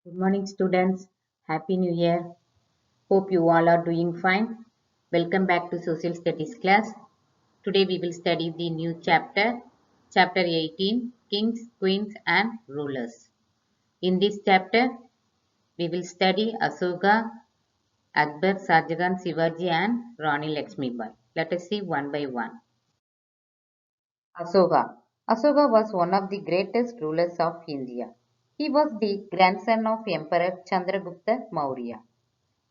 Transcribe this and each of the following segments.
Good morning, students. Happy New Year. Hope you all are doing fine. Welcome back to Social Studies class. Today we will study the new chapter, chapter 18, Kings, Queens and Rulers. In this chapter, we will study Asoka, Akbar, Shahjahan, Shivaji and Rani Lakshmibai. Let us see one by one. Asoka. Asoka was one of the greatest rulers of India. He was the grandson of Emperor Chandragupta Maurya.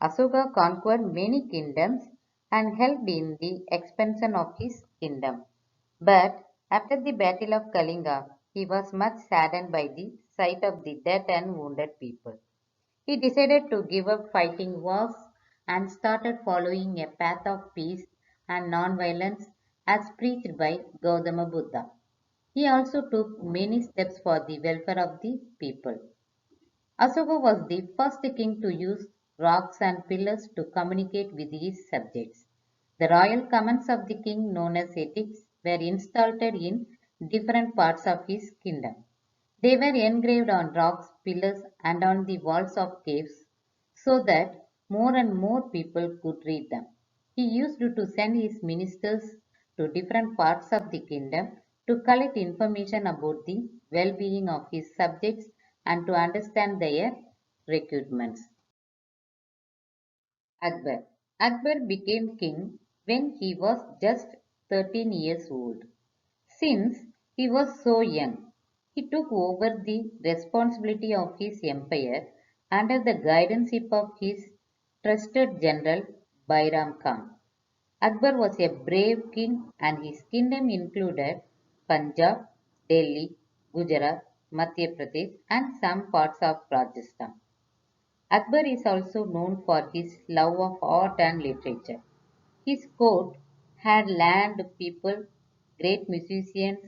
Asoka conquered many kingdoms and helped in the expansion of his kingdom. But after the Battle of Kalinga, he was much saddened by the sight of the dead and wounded people. He decided to give up fighting wars and started following a path of peace and non-violence as preached by Gautama Buddha. He also took many steps for the welfare of the people. Asoka was the first king to use rocks and pillars to communicate with his subjects. The royal commands of the king, known as edicts, were installed in different parts of his kingdom. They were engraved on rocks, pillars, and on the walls of caves so that more and more people could read them. He used to send his ministers to different parts of the kingdom to collect information about the well being of his subjects and to understand their requirements. Akbar. Akbar became king when he was just 13 years old. Since he was so young, he took over the responsibility of his empire under the guidance of his trusted general Bairam Khan. Akbar was a brave king and his kingdom included Punjab, Delhi, Gujarat, Madhya Pradesh and some parts of Rajasthan. Akbar is also known for his love of art and literature. His court had land people, great musicians,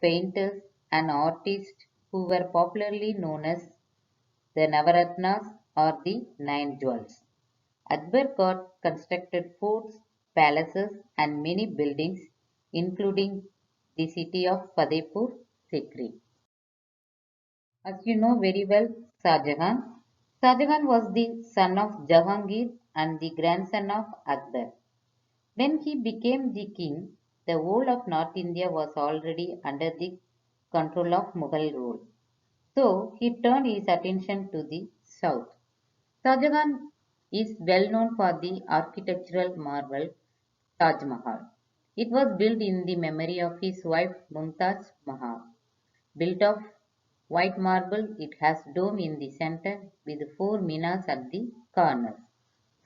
painters, and artists who were popularly known as the Navaratnas or the Nine Jewels. Akbar got constructed forts, palaces, and many buildings, including the city of Fatehpur Sikri. As you know very well, Shahjahan. Shahjahan was the son of Jahangir and the grandson of Akbar. When he became the king, the whole of North India was already under the control of Mughal rule. So he turned his attention to the south. Shahjahan is well known for the architectural marvel Taj Mahal. It was built in the memory of his wife Mumtaz Mahal. Built of white marble, it has dome in the center with four minars at the corners.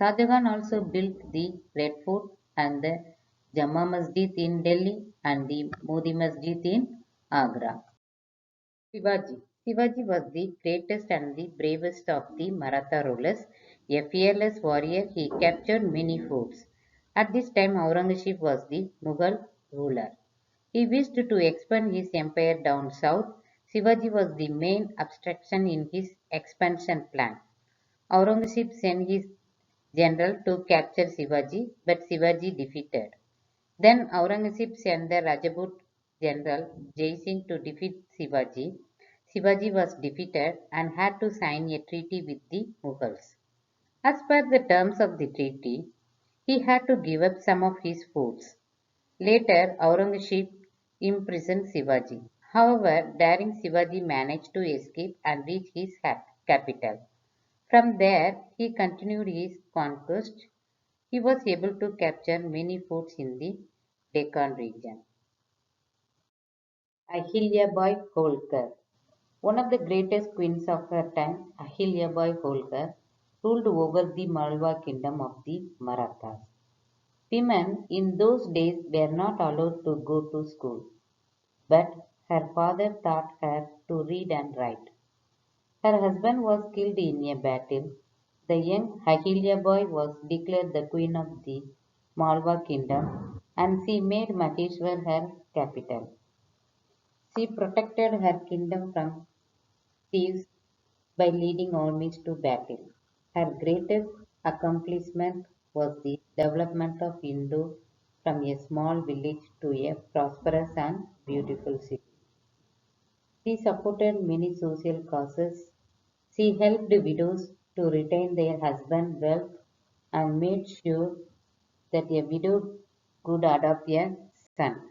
Shahjahan also built the Red Fort and the Jama Masjid in Delhi and the Modi Masjid in Agra. Shivaji. Shivaji was the greatest and the bravest of the Maratha rulers. A fearless warrior, he captured many forts. At this time, Aurangzeb was the Mughal ruler. He wished to expand his empire down south. Shivaji was the main obstruction in his expansion plan. Aurangzeb sent his general to capture Shivaji, but Shivaji defeated. Then Aurangzeb sent the Rajput general Jai Singh to defeat Shivaji. Shivaji was defeated and had to sign a treaty with the Mughals. As per the terms of the treaty, he had to give up some of his forts. Later, Aurangzeb imprisoned Shivaji. However, daring Shivaji managed to escape and reach his capital. From there, he continued his conquest. He was able to capture many forts in the Deccan region. Ahilyabai Holkar. One of the greatest queens of her time, Ahilyabai Holkar, ruled over the Malwa kingdom of the Marathas. Women in those days were not allowed to go to school, but her father taught her to read and write. Her husband was killed in a battle. The young Ahilyabai was declared the queen of the Malwa kingdom and she made Maheshwar her capital. She protected her kingdom from thieves by leading armies to battle. Her greatest accomplishment was the development of Indore from a small village to a prosperous and beautiful city. She supported many social causes. She helped widows to retain their husband's wealth and made sure that a widow could adopt a son.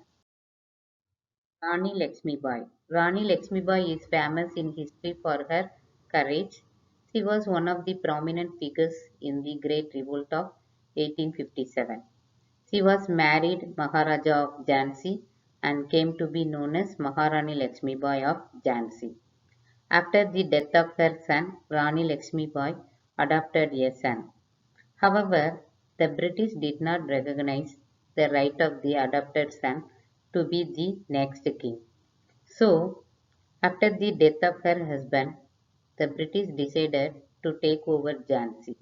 Rani Lakshmibai. Rani Lakshmibai is famous in history for her courage. She was one of the prominent figures in the Great Revolt of 1857. She was married Maharaja of Jhansi and came to be known as Maharani Lakshmibai of Jhansi. After the death of her son, Rani Lakshmibai adopted a son. However, the British did not recognize the right of the adopted son to be the next king. So, after the death of her husband, the British decided to take over Jhansi.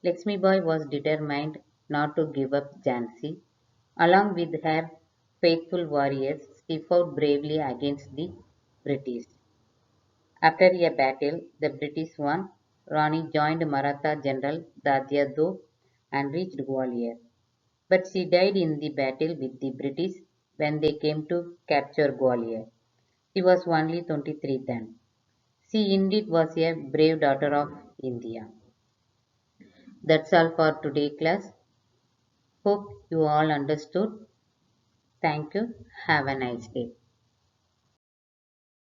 Lakshmibai was determined not to give up Jhansi. Along with her faithful warriors, she fought bravely against the British. After a battle, the British won. Rani joined Maratha general Dajjadov and reached Gwalior. But she died in the battle with the British when they came to capture Gwalior. She was only 23 then. She indeed was a brave daughter of India. That's all for today class. Hope you all understood. Thank you. Have a nice day.